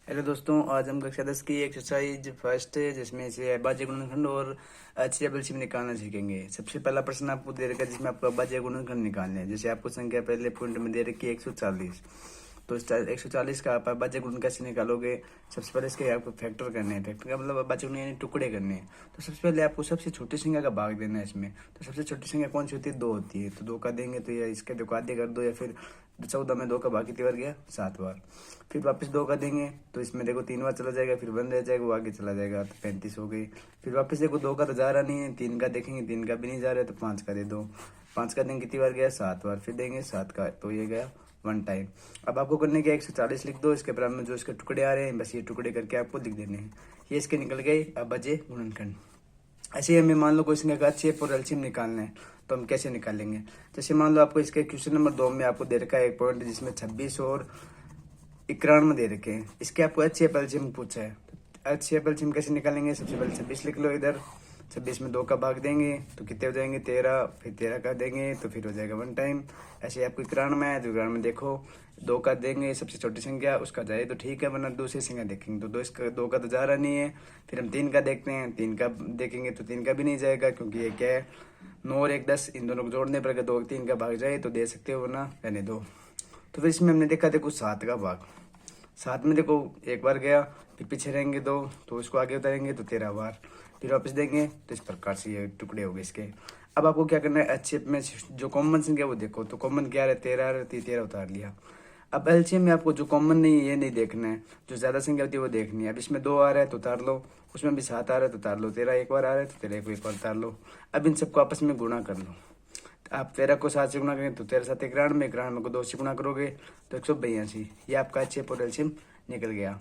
Hello दोस्तों, आज हम कक्षा 10 की एक्सरसाइज फर्स्ट है जिसमें से अभाज्य गुणनखंड और अक्षरीय बलछिम निकालना सीखेंगे। सबसे पहला प्रश्न आपको दे रखा है जिसमें आपको अभाज्य गुणनखंड निकालने हैं। जैसे आपको संख्या पहले पॉइंट में दे रखी है 140, तो इस 140 का आप अभाज्य गुणन कैसे निकालोगे। सबसे पहले इसके आपको फैक्टर करने हैं। फैक्टर का मतलब अभाज्य गुणन यानी टुकड़े करने हैं। तो सबसे पहले आपको सबसे छोटी संख्या का भाग देना है इसमें। तो सबसे छोटी संख्या कौन सी होती है? 2 होती है। तो 2 का देंगे तो या इसके 2 का आधे कर दो, या फिर 14 में 2 का भाग कितनी बार गया? 7 बार। फिर वापस 2 का देंगे तो इसमें देखो 3 बार चला जाएगा, फिर 1 रह जाएगा, वो आगे चला जाएगा, तो 35 हो गई। फिर वापस देखो 2 का तो जा रहा नहीं है, 3 का देखेंगे, 3 का भी नहीं जा रहा है, तो 5 का दे दो। 5 का देंगे कितनी बार गया? 7 बार। फिर देंगे 7 का, तो ये गया 1 टाइम। अब आपको करने के 140 लिख दो, इसके बराबर में जो इसके टुकड़े आ रहे हैं बस ये टुकड़े करके आपको लिख देने हैं। ये इसके निकल गए अभाज्य गुणनखंड। ऐसे ही हमें मान लो कोई संख्या का छेद और एलसीएम निकालना है, तो हम कैसे निकालेंगे? जैसे मान लो आपको इसके क्वेश्चन नंबर 2 में आपको दे रखा है एक पॉइंट जिसमें 26 और 91 दे रखे हैं। इसके आपको एचसीएफ एलसीएम पूछा है। एचसीएफ एलसीएम कैसे निकालेंगे? सबसे पहले 26 लिख लो इधर। 26 में 2 का भाग देंगे तो कितने हो जाएंगे? 13। फिर 13 का देंगे तो फिर हो जाएगा 1 टाइम। ऐसे आपको 91 है तो 91 में देखो 2 का देंगे, सबसे छोटी संख्या उसका जाए तो ठीक है, वरना दूसरी संख्या देखेंगे तो 2 का तो जा रहा नहीं है। फिर हम 3 का देखते हैं, 3 का देखेंगे तो 3 का भी नहीं जाएगा, क्योंकि ये क्या है 9 और 1 10, इन दोनों को जोड़ने पर अगर 2 3 का भाग जाए तो दे सकते हो, वरना रहने दो। तो फिर इसमें हमने देखा देखो 7 का भाग। 7 में देखो 1 बार गया, फिर पीछे रहेंगे 2 तो इसको आगे उतारेंगे तो 13 बार, फिर वापस देंगे तो इस प्रकार से ये टुकड़े हो गए इसके। अब आपको क्या करना है? अच्छे में जो कॉमन संख्या वो देखो, तो कॉमन क्या है? 13 रहती, 13 उतार लिया। अब एलसीएम में आपको जो कॉमन नहीं है ये नहीं देखना है, जो ज्यादा संख्या होती है वो देखनी है। अब इसमें 2 आ रहा है तो उतार लो, उसमें भी 7 आ रहा है तो उतार लो, 13 एक बार आ रहा है तो 13 को एक बार उतार लो। अब इन सबको आपस में गुणा कर लो। आप 13 को 7 से गुणा करेंगे तो 13 7 91, 91 को 2 से गुणा करोगे तो 182। ये आपका एचसीएफ और एलसीएम निकल गया।